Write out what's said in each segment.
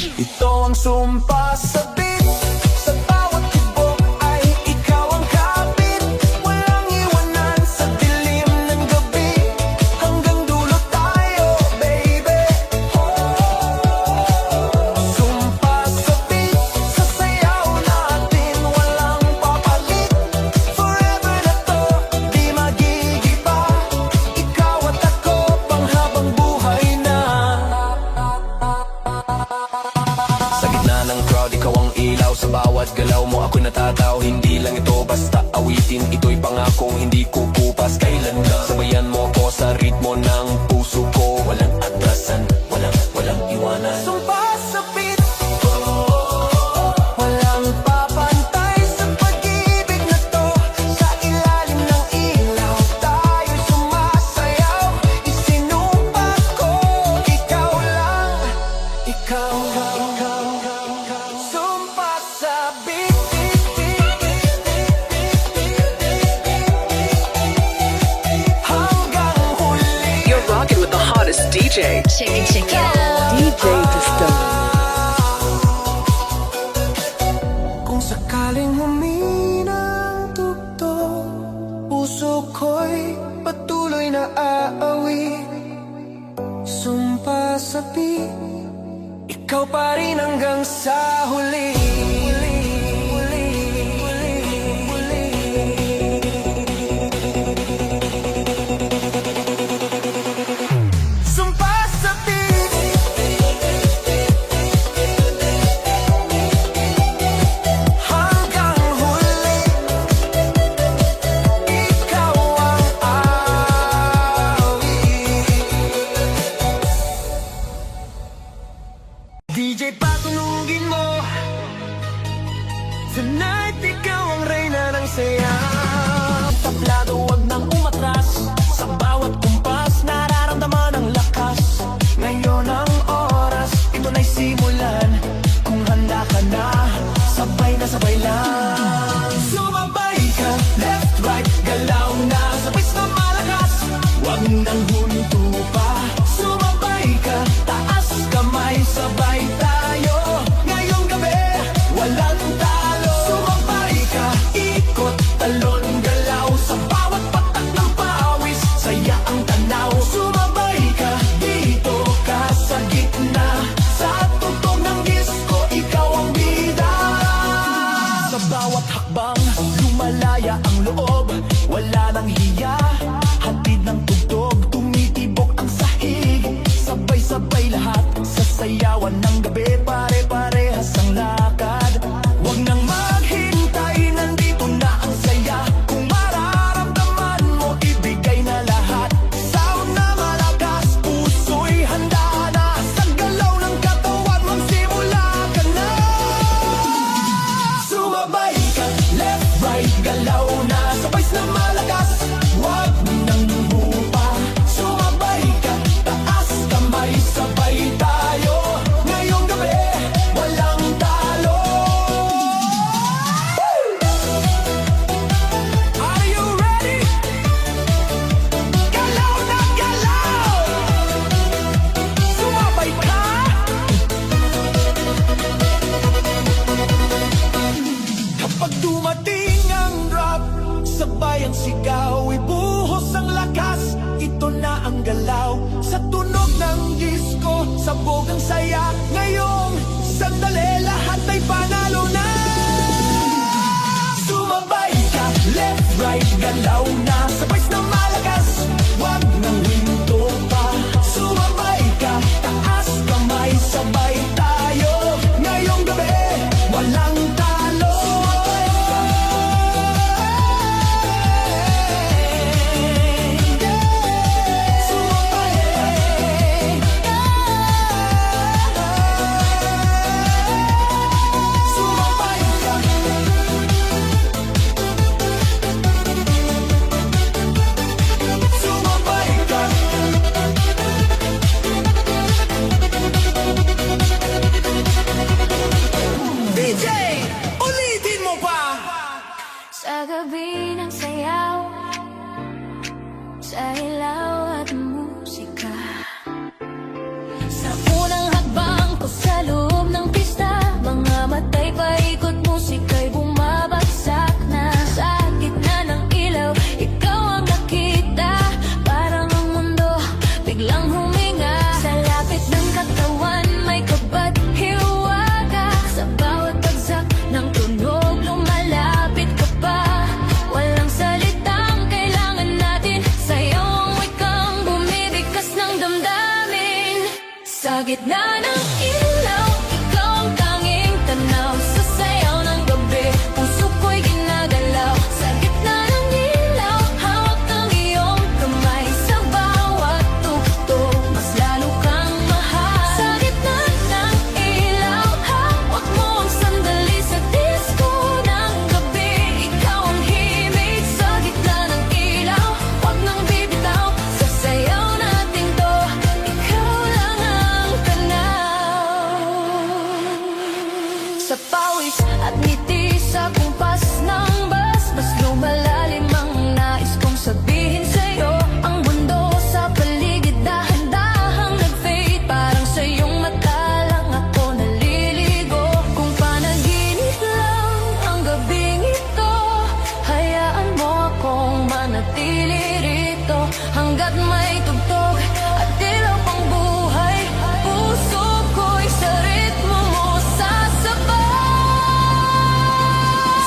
Ito ang sumpa sa beat. Sa bawat tibok ay ikaw ang kapit. Walang iwanan sa dilim ng gabi. Hanggang dulo tayo, baby. Sumpa sa beat. Sa sayaw natin walang papalit. Forever na to, di magigiba. Ikaw at ako panghabang buhay na. Sa gitna ng crowd, ikaw ang ilaw. Sa bawat galaw mo ako'y natataw. Hindi lang ito basta awitin, ito'y pangakong hindi kukupas kailanman. Sabayan mo ako sa ritmo ng puso ko. Walang atrasan, walang iwanan. Sumpa sa beat. Walang papantay sa pag-ibig na to. Sa ilalim ng ilaw tayo'y sumasayaw. Isinumpa ko, ikaw lang. Ikaw sumpa sa beat. Hanggang huli. You're rocking with the hottest DJ. Shake it out. DJ Disco. Kung sakaling humina ang tugtog, puso ko'y patuloy na aawi. Sumpa sa beat, ikaw pa rin hanggang sa huli. Sumpa sa beat. Hanggang huli. Ikaw ang awi. DJ, patunugin mo. Tonight, ikaw ang reyna ng saya. Tablado, wag nang umatras. Sa bawat kumpas, nararamdaman ang lakas. Ngayon ang oras, ito na'y simulan. Kung handa ka na, sabay na sabay lang. Sumabay ka, left, right, galaw na. Sabay na malakas, wag nang huminto pa. Sumabay ka, taas kamay, sabay tayo. Ngayong gabi, walang talo. Sumabay ka, ikot, talon, galaw. Sa bawat patak ng pawis, saya ang tanaw. Sumabay ka, dito ka sa gitna. Sa tugtog ng disco, ikaw ang bida. Sa bawat hakbang, lumalaya ang loob. Wala nang hiya, hatid ng tugtog. Tumitibok ang sahig, sabay-sabay lahat. Sa sayawan ng gabi, pare-parehas ang lakad. Huwag nang maghintay, nandito na ang saya. Kung mararamdaman mo, ibigay na lahat. Sound na malakas, puso'y handa na. Sa galaw ng katawan, magsimula ka na. Sumabay ka, left, right, galaw na. Sabay na malakas, huwag nang lumupa. Sumabay ka, taas kamay, sabay tayo. Ngayong gabi, walang talo. Are you ready? Galaw na galaw! Sumabay ka! Kapag dumating ang drop, sabay ang sigaw, ibuhos ang lakas. Ito na ang galaw, sa tunog ng disco, sabog ang saya. Ngayong sandali, lahat ay panalo na. Sumabay ka, left, right, galaw na. Sabay na malakas, wag nang hinto pa. Sumabay ka, taas kamay, sabay tayo. Ngayong gabi, walang talo. Sumabay ka. Sumabay ka. Sumabay ka. ng ilaw, ikaw ang tanging tanaw. Sa sayaw ng gabi, puso ko'y ginagalaw. Sa gitna ng ilaw, hawak ng iyong kamay. Sa bawat tugtog, mas lalo kang mahal. Sa gitna ng ilaw, hawak mo ang sandali. Sa disco ng gabi, ikaw ang himig. Sa gitna ng ilaw, huwag nang bibitaw. Sa sayaw natin to, ikaw lang ang tanaw. Sa pawis at ngiti sa kumpas ng bus, mas lumalalim ang nais kong sabihin sa'yo. Ang mundo sa paligid dahan-dahang nag-fade. Parang sa iyong mata lang ako naliligo. Kung panaginip lang ang gabing ito, hayaan mo akong manatili rito. Hanggat may tugtog at dilaw pang buhay, puso ko'y sa ritmo mo sasabay.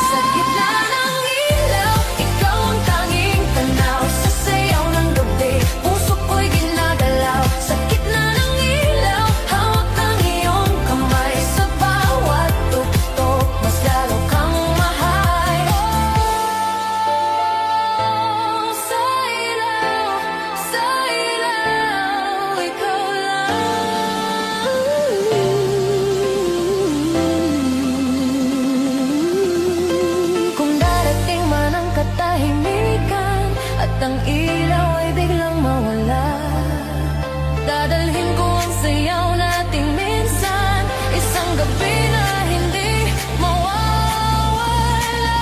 Sa gitna ng ilaw, ikaw ang tanging tanaw. Sa sayaw ng gabi, puso ko'y ginagalaw. Sa gitna ng ilaw, hawak ng iyong kamay. Sa bawat tugtog, mas lalo kang mahal. Sa ilaw, ikaw lang. Kung darating man ang katahimikan at ang ilaw ay biglang mawala, dadalhin ko ang sayaw nating minsan, isang gabi na hindi mawawala.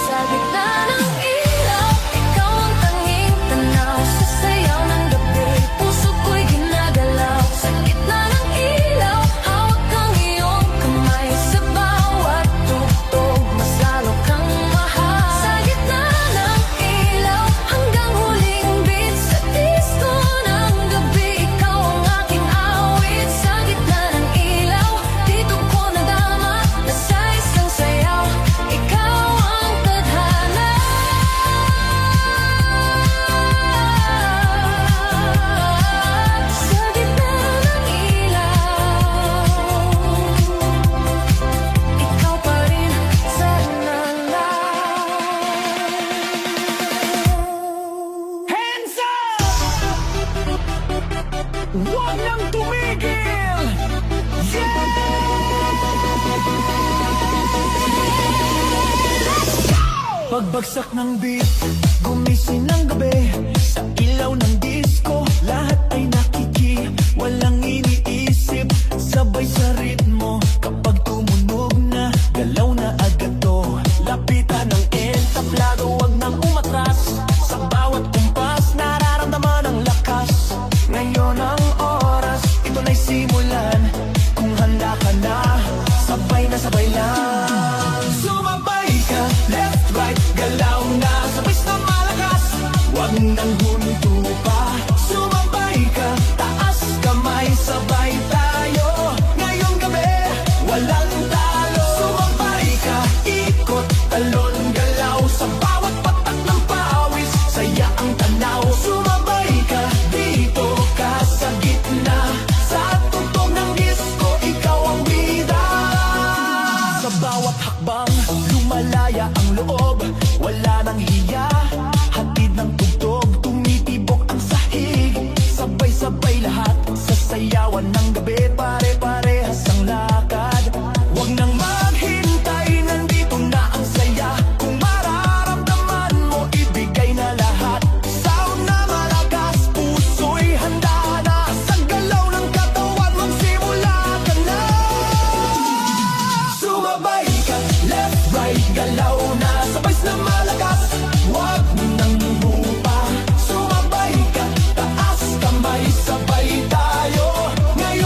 Sa gitna ng ilaw, ikaw ang tanging tanaw. Sa sayaw ng gabi, puso ko'y ginagalaw. Sa gitna ng ilaw, hawak ang iyong kamay. Sa bawat tugtog, mas lalo kang mahal. Sa gitna ng ilaw, hanggang huling beat. Sa disco ng gabi, ikaw ang aking awit. Sa gitna ng ilaw, dito ko nadama na sa isang sayaw, ikaw ang tadhana. Sa gitna ng ilaw, ikaw pa rin sa nalaw. Hands up! Huwag nang tumigil! Pagbagsak ng beat, gumising ng gabi. Sa ilaw ng disco, lahat ay nakiki. Walang iniisip, sabay sa ritmo. Kapag tumunog na, galaw na agad to. Lapitan ng entablado, wag nang umatras. Sa bawat kumpas, nararamdaman ang lakas. Ngayon ang oras, ito na'y simulan. Kung handa ka na, sabay lang. Sumabay ka, left, right, galaw na. Sabay na malakas, wag nang huminto pa. Sumabay ka, taas kamay, sabay tayo. Ngayong gabi, walang talo. Sumabay ka, ikot, talon, galaw. Sa bawat patak ng pawis, saya ang tanaw. Sumabay ka, dito ka sa gitna. Sa tugtog ng disco, ikaw ang bida. Sa bawat hakbang, lumalaya ang loob. Wala nang hiya, hatid ng tugtog. Tumitibok ang sahig, sabay-sabay lahat. Sa sayawan ng gabi, pare-parehas ang lakad. Huwag nang maghintay, nandito na ang saya. Kung mararamdaman mo, ibigay na lahat. Sound na malakas, puso'y handa na. Sa galaw ng katawan, magsimula ka na. Sumabay ka, left, right, galaw na. Sabay na malakas, wag nang hupa. Sumabay ka, taas kamay, sabay tayo. Ngayon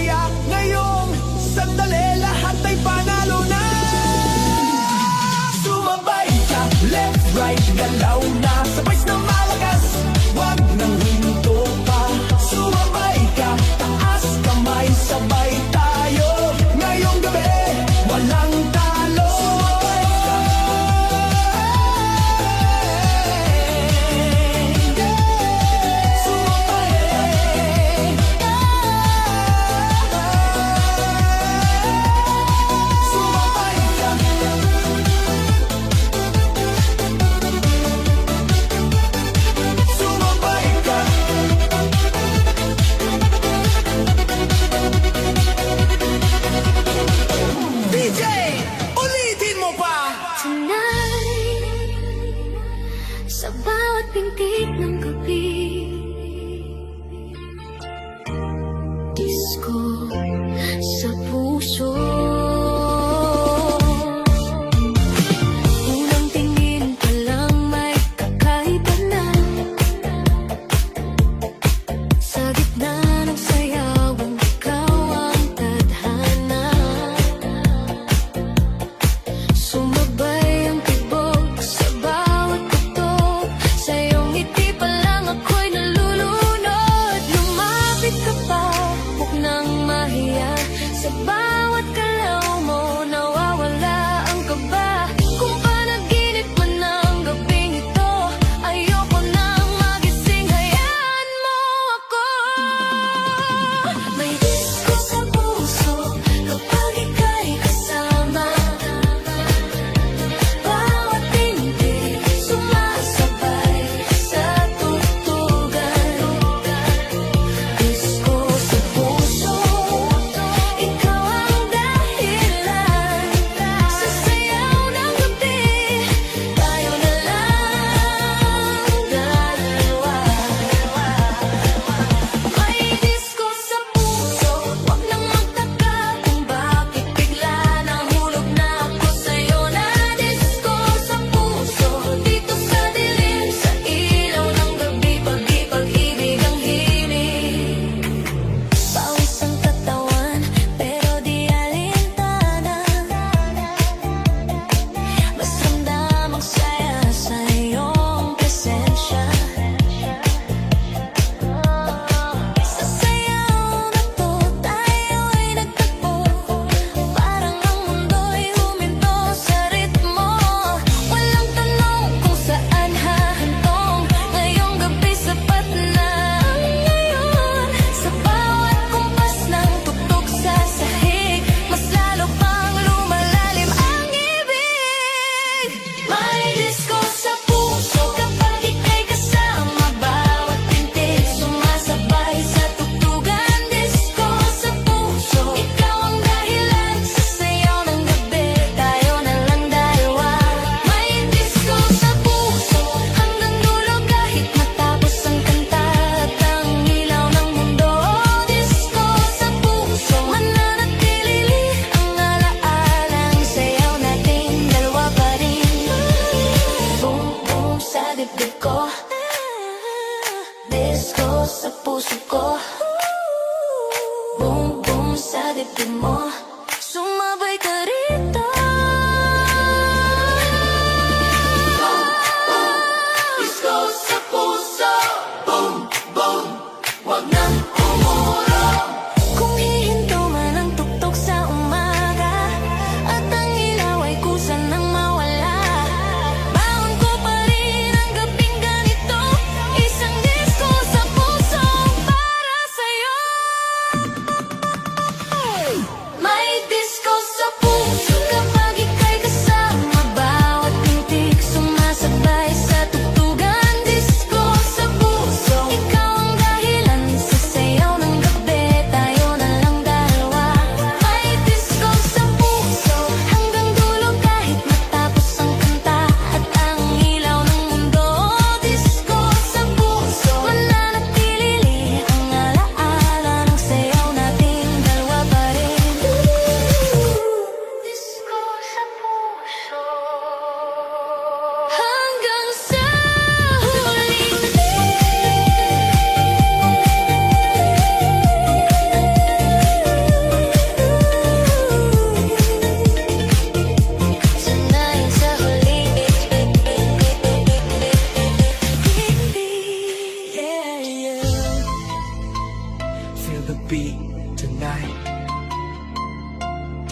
Kaya ngayong sandali lahat ay panalo na. Sumabay ka, left, right, galaw na. Sabay na malakas, wag nang hinto pa. Sumabay ka, taas kamay, sabay tayo. Ngayong gabi, walang talo. Sumabay ka. Sumabay ka. Sumabay ka. DJ, ulitin mo pa. Tonight, sa bawat pintig ng gabi, disco sa puso. Unang tingin pa lang may kakaiba na. Sa gitna ng sayawang ikaw ang tadhana. Sumabay ang tibok sa bawat tutok. Sa iyong ngiti pa lang ako'y nalulunod. Lumapit ka pa, huwag nang mahiya. Sa bawat galaw mo, nawawala ang kaba. Kung panaginip man ang gabing ito, ayoko nang magising, hayaan mo ako. May disco sa puso kapag ika'y kasama. Bawat tindig sumasabay sa tugtugan. Disco sa puso, ikaw ang dahilan. Sa sayaw ng gabi, tayo na lang dalawa. May disco sa puso, wag nang magtaka kung bakit bigla nahulog na ako sa'yo. Na disco sa puso, dito sa dilim, sa ilaw ng gabi, pag-ibig ang himig. Pawis ang katawan, pero di alintana. Mas ramdam ang saya sa iyong presensya. Sa sayaw na to, tayo'y nagtagpo. Parang ang mundo'y huminto sa ritmo. Walang tanong kung saan hahantong. Ngayong gabi sapat na ang ngayon. Sa bawat kumpas ng tuktok sa sahig, mas lalo pang lumalalim ang ibig. May disco sa puso kapag ika'y kasama. Bawat pintig sumasabay sa tugtugan. Disco sa puso, ikaw ang dahilan. Sa sayaw ng gabi, tayo na lang dalawa. May disco sa puso hanggang dulo kahit matapos ang kanta at ang ilaw ng mundo. Disco sa puso, mananatili ang alaalang sayaw nating dalawa pa rin. Boom, boom sa dibdib ko. Disco sa puso ko. Boom, boom sa dibdib mo. Sumabay ka rito. Disco sa puso, boom, boom, wag nang umurong. Kung hihinto man ang tuktok sa umaga at ang ilaw ay kusa nang mawala, baon ko pa rin ang gabing ganito. Isang disco sa puso para sa'yo. May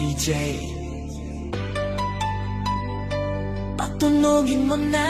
DJ. Patunogin mo na.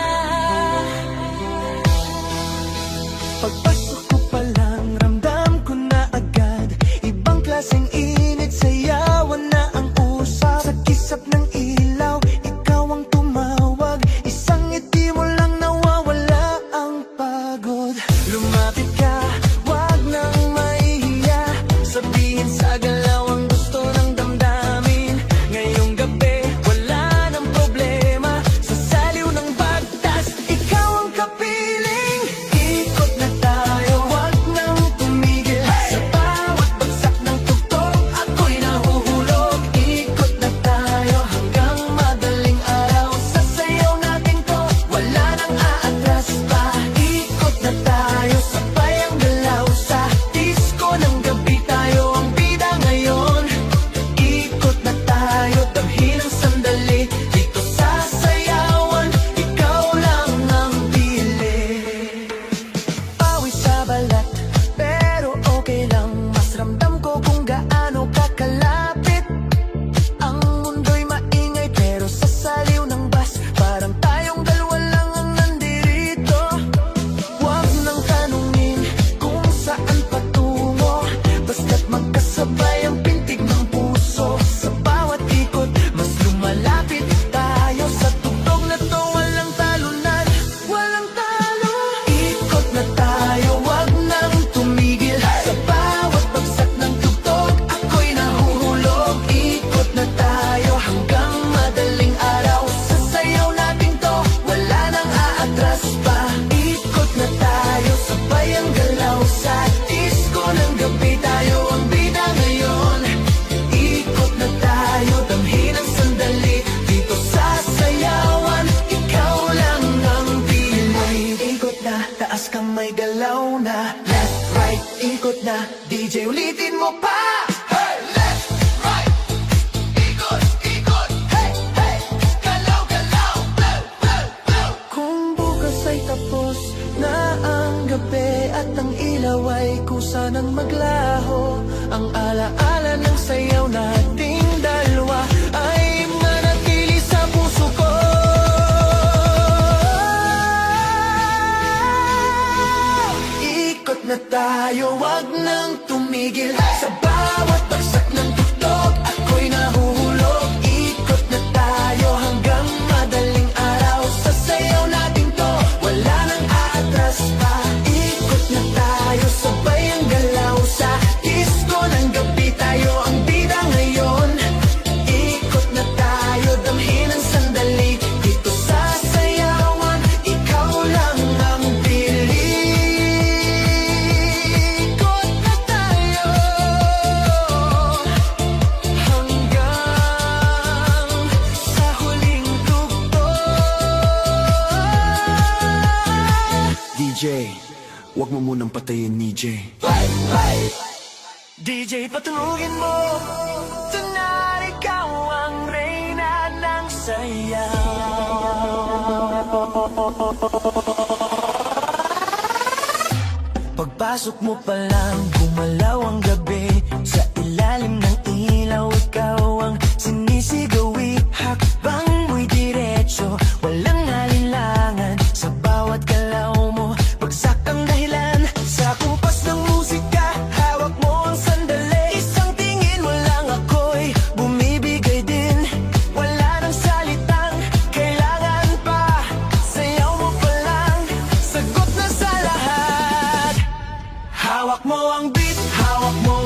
Pagpasok ko pa lang, ramdam ko na agad. Ibang klaseng init, sayawan na ang usap. Sa kisap ng ilaw, ikaw ang tumawag. Isang ngiti mo lang nawawala ang pagod. Lumapit ka, wag nang mahihiya. Sabihin sa galaw ang gusto ng damdamin. Ngayong gabi, wala nang problema. Sa saliw ng bagtas, ikaw ang kapiling. Ikot na tayo, wag nang tumigil. Sa bawat bagsak ng tugtog, ako'y nahuhulog. Ikot na tayo hanggang madaling araw. Sa sayaw natin to, wala nang aatras pa. Ikot na tayo, sabay ang galaw. Sa disco ng gabi, tayo ang bida ngayon. Ikot na tayo, damhin ang sandali. Dito sa sayawan, ikaw lang ang pili. Pawis sa balat, pero okay lang. Mas ramdam ko kung gaano kakalapit. Ang mundo'y maingay, pero sa saliw ng bus, parang tayong dalawa lang ang nandirito. Huwag nang tanungin kung saan patungo, basta't magkasabay ang pintig ng puso. Sa bawat ikot, mas lumalapit tayo. Sa tugtog na to, walang talunan, walang talo. Ikot na tayo, wag nang tumigil. Sa bawat bagsak ng tugtog, ako'y nahuhulog. Ikot na tayo hanggang madaling araw. Sa sayaw natin to, wala nang aatras pa. Ikot na tayo, sabay ang galaw. Sa disco ng gabi, tayo ang bida ngayon. Ikot na tayo, damhin ang sandali. Dito sa sayawan, ikaw lang ang pili. Ikot na, taas kamay, galaw na. Left, right, ikot na. DJ, ulitin mo pa. Hey, left, right, ikot, ikot. Hey, hey, galaw, galaw. Blow, blow, blow. Kung bukas ay tapos na ang gabi at ang ilaw ay kusa ng maglaho, ang alaala ng sayaw nating dalawa ay manatili sa puso ko. Ikot na tayo, wag nang tumigil. Sa bawat bagsak ng tugtog, ako'y nahuhulog. Ikot na tayo hanggang madaling araw. Sa sayaw natin to, wala nang aatras pa. Ikot na tayo, sabay ang galaw. Sa disco ng gabi, tayo ang bida ngayon. Ikot na tayo, damhin ang sandali. Dito sa sayawan, ikaw lang ang pili. Ikot na tayo hanggang sa huling tugtog. DJ, wag mo munang patayin ni Jay. DJ, patunugin mo. Tonight, ikaw ang reyna ng sayaw. Pagpasok mo pa lang, gumalaw ang gabi. Sa ilalim ng ilaw, ikaw ang sinisigawi. Hakbang mo'y diretso, walang alinlangan. Sa bawat galaw mo, bagsak ang dahilan. Sa kumpas ng musika, hawak mo ang sandali. Isang tingin mo lang ako'y bumibigay din. Wala nang salitang kailangan pa. Sayaw mo pa lang, sagot na sa lahat. Hawak mo ang beat, hawak mo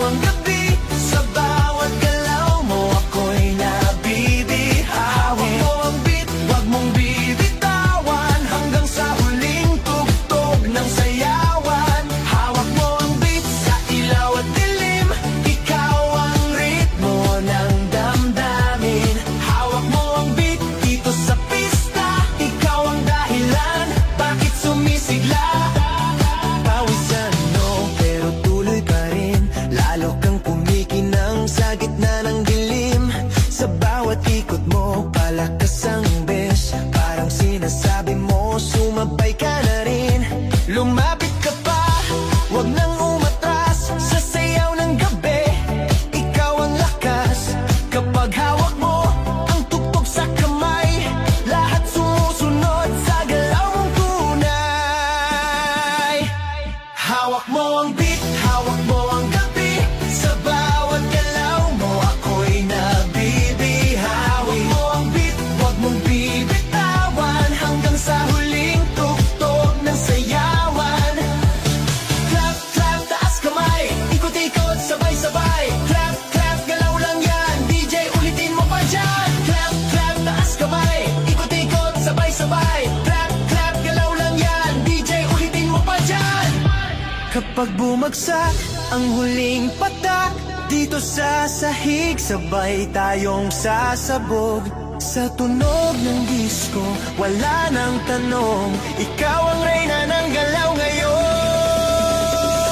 Pag bumagsak ang huling patak dito sa sahig, sabay tayong sasabog. Sa tunog ng disco, wala nang tanong, ikaw ang reyna ng galaw ngayon.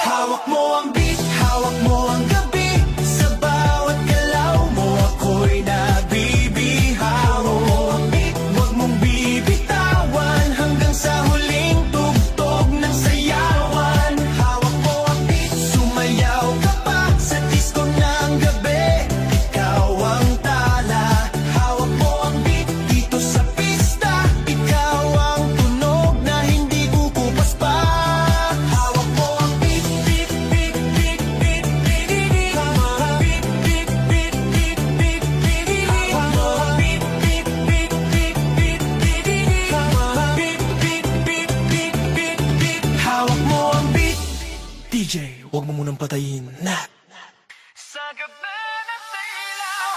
Hawak mo ang beat, hawak mo ang gabi, sa bawat galaw mo ako'y nabibihaw. Hawak mo ang beat, huwag mong bibitawan, hanggang sa huling tugtog ng sayawan. Hawak mo ang beat, sumayaw ka pa sa disco ng gabi, ikaw ang tala. Hawak mo ang beat dito sa pista, ikaw ang tunog na hindi kukupas pa. Hawak mo ang beat, beat, beat, beat, beat, beat, beat. Beat, beat, beat, beat, beat, beat. Hawak mo ang beat, beat, beat, beat, beat, beat, beat. Beat, beat, beat, beat, beat, beat. Hawak mo ang beat. DJ, huwag mo munang patayin na. Sa gabi na sa ilaw,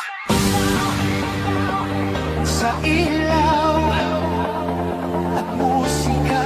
sa ilaw at musika.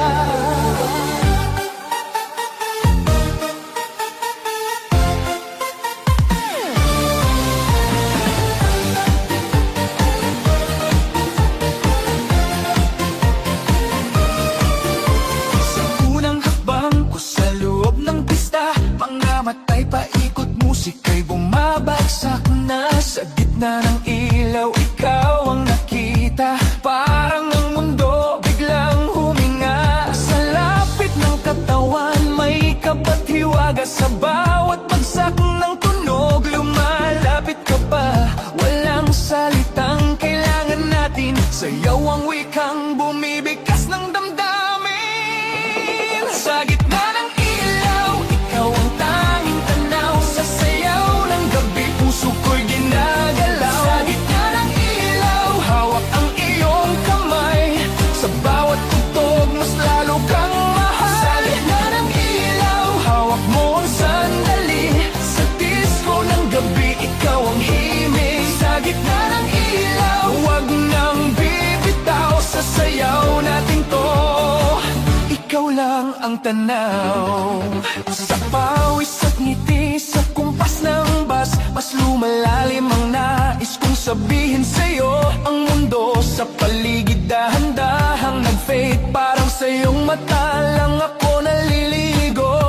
Sa unang hakbang ko sa loob ng pista, mga matay paikot, musika'y bumabagsak na. Sa gitna ng ilaw, ikaw ang nakita, parang ang mundo biglang huminga. Sa lapit ng katawan, may kapathiwaga, sa bawat bagsak ng tunog, lumalapit ka pa. Walang salitang kailangan natin, sayaw ang wikang bumibigkas ng damdamin. Sa gitna ng ilaw, ikaw ang tanging tanaw, sa sayaw ng gabi, puso ko'y ginagalaw. Sa gitna ng ilaw, hawak ang iyong kamay, sa bawat tugtog, mas lalo kang mahal. Sa gitna ng ilaw, hawak mo ang sandali, sa disco ng gabi, ikaw ang himig. Sa gitna ng ilaw, huwag nang bibitaw, sa sayaw natin to, ikaw lang ang tanaw. Sa pawis at ngiti, sa kumpas ng bas, mas lumalalim ang nais kong sabihin sa'yo. Ang mundo sa paligid dahan-dahang nag-fade, parang sa iyong mata lang ako naliligo.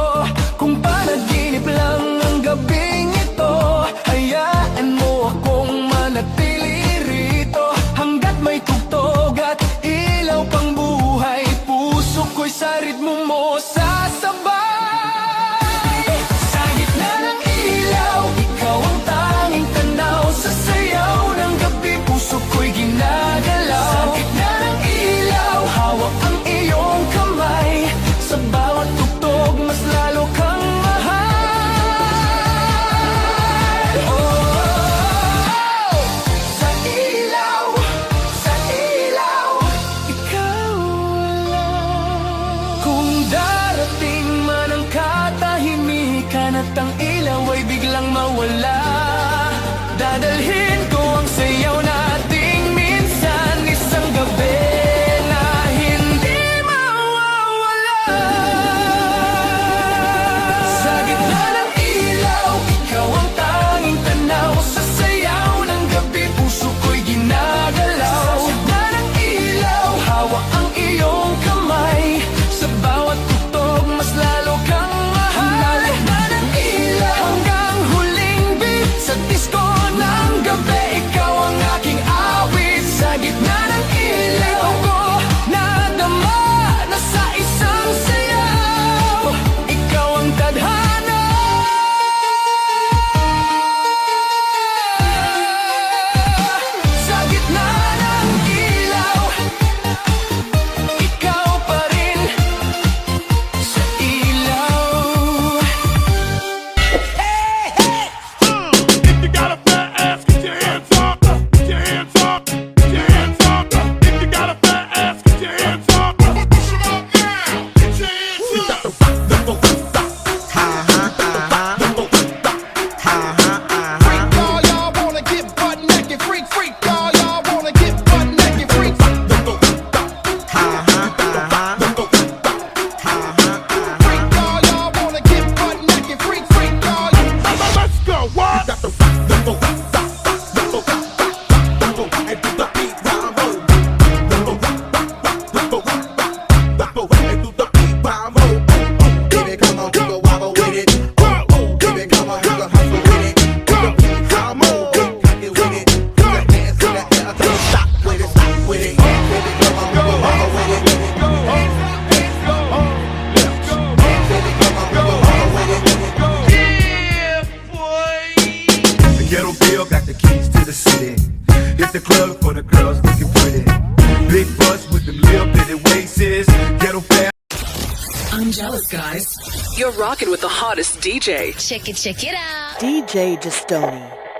Kung panaginip lang ang gabing ito, hayaan mo akong manatili rito, hanggat may tugtog at ilaw pang buhay, puso ko'y sa ritmo mo sasabay. Sa gitna ng ilaw, ikaw ang tanging tanaw, sa sayaw ng gabi, puso Baby, come on, you go wobble with it. Baby, come on, you go hustle with it. Come on, get with it. Put your hands in the air, don't stop with it, stop with it. Baby, come on, you go wobble with it. Baby, come on, you go wobble with it. The ghetto bill got the keys to the city. Hit the club for the girls looking pretty. Big bus with them little bitty waists. Ghetto fam. I'm jealous, guys. You're rocking with the hottest DJ. Check it out. DJ Justoni.